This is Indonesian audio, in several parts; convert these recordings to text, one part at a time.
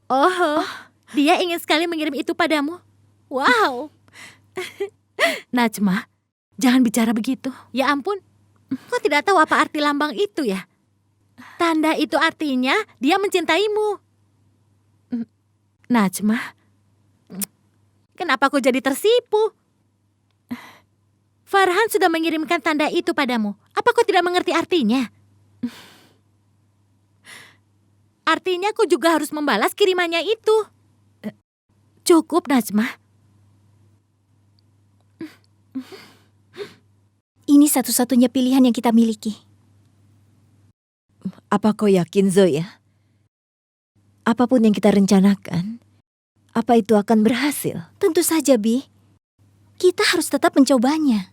Oh, dia ingin sekali mengirim itu padamu. Wow. Najma, jangan bicara begitu. Ya ampun, kau tidak tahu apa arti lambang itu ya? Tanda itu artinya dia mencintaimu. Najma, kenapa kau jadi tersipu? Farhan sudah mengirimkan tanda itu padamu. Apa kau tidak mengerti artinya? Artinya kau juga harus membalas kirimannya itu. Cukup, Najma. Ini satu-satunya pilihan yang kita miliki. Apa kau yakin, Zoya? Apapun yang kita rencanakan, apa itu akan berhasil? Tentu saja, Bi. Kita harus tetap mencobanya.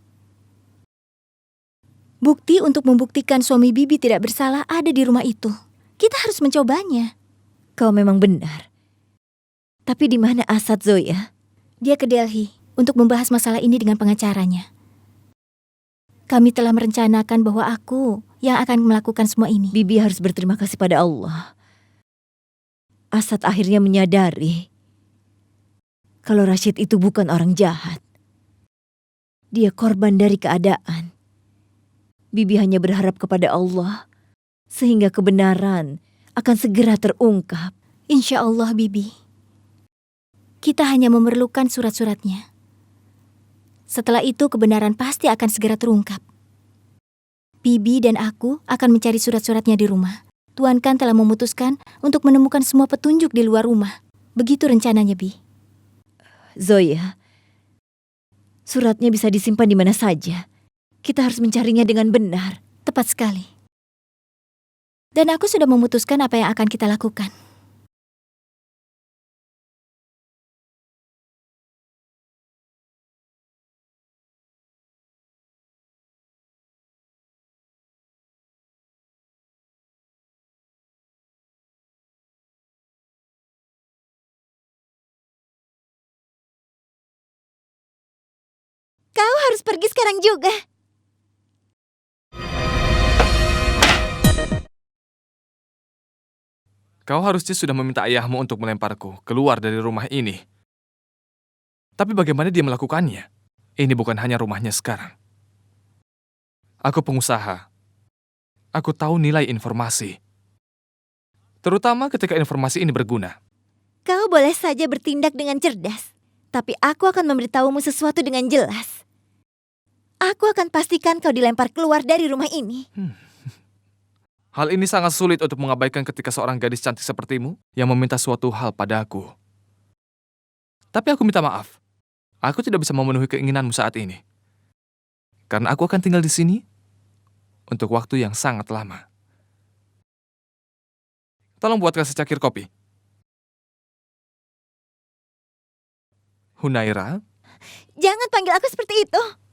Bukti untuk membuktikan suami Bibi tidak bersalah ada di rumah itu. Kita harus mencobanya. Kau memang benar. Tapi di mana Asad, Zoya? Dia ke Delhi untuk membahas masalah ini dengan pengacaranya. Kami telah merencanakan bahwa aku yang akan melakukan semua ini. Bibi harus berterima kasih pada Allah. Asad akhirnya menyadari kalau Rashid itu bukan orang jahat. Dia korban dari keadaan. Bibi hanya berharap kepada Allah sehingga kebenaran akan segera terungkap. Insya Allah, Bibi. Kita hanya memerlukan surat-suratnya. Setelah itu kebenaran pasti akan segera terungkap. Bibi dan aku akan mencari surat-suratnya di rumah. Tuan Kan telah memutuskan untuk menemukan semua petunjuk di luar rumah. Begitu rencananya, Bi. Zoya, suratnya bisa disimpan di mana saja. Kita harus mencarinya dengan benar. Tepat sekali. Dan aku sudah memutuskan apa yang akan kita lakukan. Kau harus pergi sekarang juga. Kau harusnya sudah meminta ayahmu untuk melemparku keluar dari rumah ini. Tapi bagaimana dia melakukannya? Ini bukan hanya rumahnya sekarang. Aku pengusaha. Aku tahu nilai informasi. Terutama ketika informasi ini berguna. Kau boleh saja bertindak dengan cerdas. Tapi aku akan memberitahumu sesuatu dengan jelas. Aku akan pastikan kau dilempar keluar dari rumah ini. Hal ini sangat sulit untuk mengabaikan ketika seorang gadis cantik sepertimu yang meminta suatu hal padaku. Tapi aku minta maaf. Aku tidak bisa memenuhi keinginanmu saat ini. Karena aku akan tinggal di sini untuk waktu yang sangat lama. Tolong buatkan secangkir kopi. Hunaira? Jangan panggil aku seperti itu.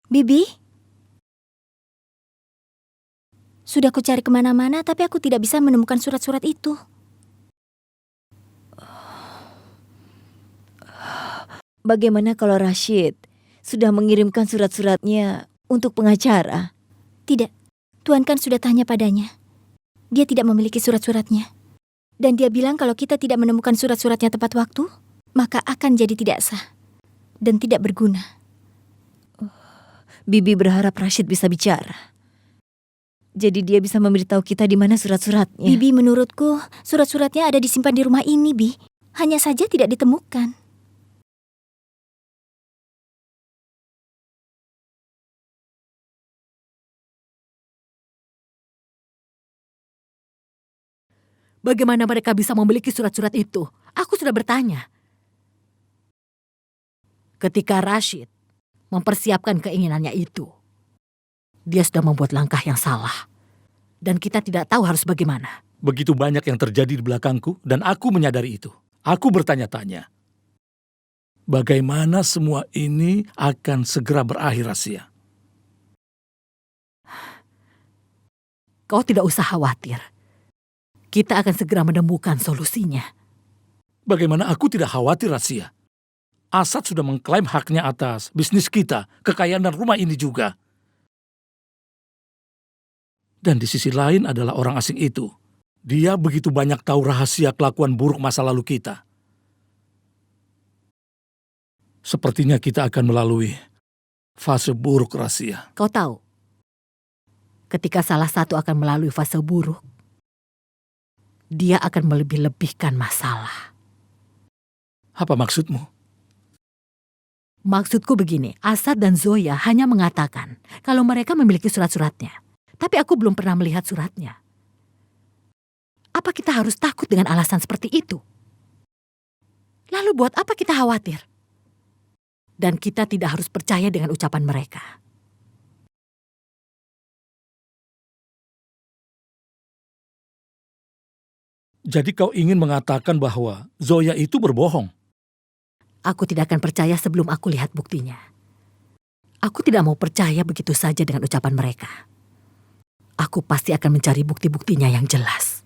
Bibi, sudah ku cari kemana-mana tapi aku tidak bisa menemukan surat-surat itu. Bagaimana kalau Rashid sudah mengirimkan surat-suratnya untuk pengacara? Tidak, Tuan Kan sudah tanya padanya. Dia tidak memiliki surat-suratnya. Dan dia bilang kalau kita tidak menemukan surat-suratnya tepat waktu, maka akan jadi tidak sah dan tidak berguna. Bibi berharap Rashid bisa bicara. Jadi dia bisa memberitahu kita di mana surat-suratnya. Bibi, menurutku surat-suratnya ada disimpan di rumah ini, Bi. Hanya saja tidak ditemukan. Bagaimana mereka bisa memiliki surat-surat itu? Aku sudah bertanya. Ketika Rashid mempersiapkan keinginannya itu, dia sudah membuat langkah yang salah. dan kita tidak tahu harus bagaimana. Begitu banyak yang terjadi di belakangku dan aku menyadari itu. Aku bertanya-tanya, bagaimana semua ini akan segera berakhir, Rahasia? Kau tidak usah khawatir. Kita akan segera menemukan solusinya. Bagaimana aku tidak khawatir, Rahasia? Asad sudah mengklaim haknya atas bisnis kita, kekayaan dan rumah ini juga. Dan di sisi lain adalah orang asing itu. Dia begitu banyak tahu rahasia kelakuan buruk masa lalu kita. Sepertinya kita akan melalui fase buruk, Rahasia. Kau tahu, ketika salah satu akan melalui fase buruk, dia akan melebih-lebihkan masalah. Apa maksudmu? Maksudku begini, Asad dan Zoya hanya mengatakan kalau mereka memiliki surat-suratnya. Tapi aku belum pernah melihat suratnya. Apa kita harus takut dengan alasan seperti itu? Lalu buat apa kita khawatir? Dan kita tidak harus percaya dengan ucapan mereka. Jadi kau ingin mengatakan bahwa Zoya itu berbohong? Aku tidak akan percaya sebelum aku lihat buktinya. Aku tidak mau percaya begitu saja dengan ucapan mereka. Aku pasti akan mencari bukti-buktinya yang jelas.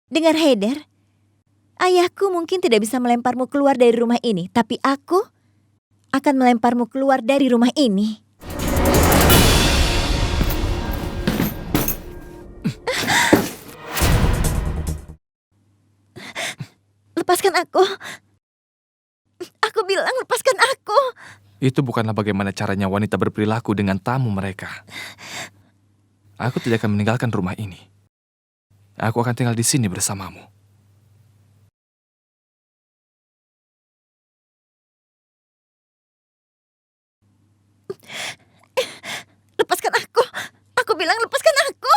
Dengar Haider, ayahku mungkin tidak bisa melemparmu keluar dari rumah ini, tapi aku akan melemparmu keluar dari rumah ini. Lepaskan aku. Aku bilang lepaskan aku. Itu bukanlah bagaimana caranya wanita berperilaku dengan tamu mereka. Aku tidak akan meninggalkan rumah ini. Aku akan tinggal di sini bersamamu. Lepaskan aku. Aku bilang lepaskan aku.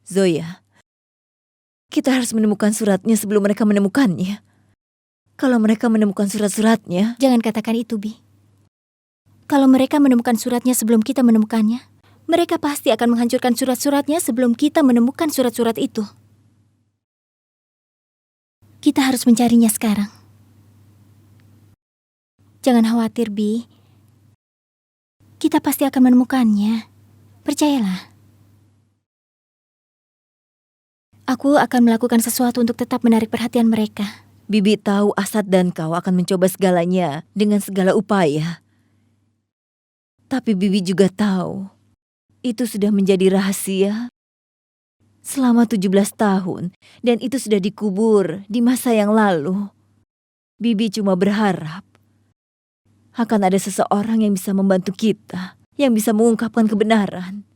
Zoya, kita harus menemukan suratnya sebelum mereka menemukannya. Kalau mereka menemukan surat-suratnya, Jangan katakan itu, Bi. Kalau mereka menemukan suratnya sebelum kita menemukannya, mereka pasti akan menghancurkan surat-suratnya sebelum kita menemukan surat-surat itu. Kita harus mencarinya sekarang. Jangan khawatir, Bi. Kita pasti akan menemukannya. Percayalah. Aku akan melakukan sesuatu untuk tetap menarik perhatian mereka. Bibi tahu Asad dan kau akan mencoba segalanya dengan segala upaya. Tapi Bibi juga tahu, itu sudah menjadi rahasia selama 17 tahun dan itu sudah dikubur di masa yang lalu. Bibi cuma berharap akan ada seseorang yang bisa membantu kita, yang bisa mengungkapkan kebenaran.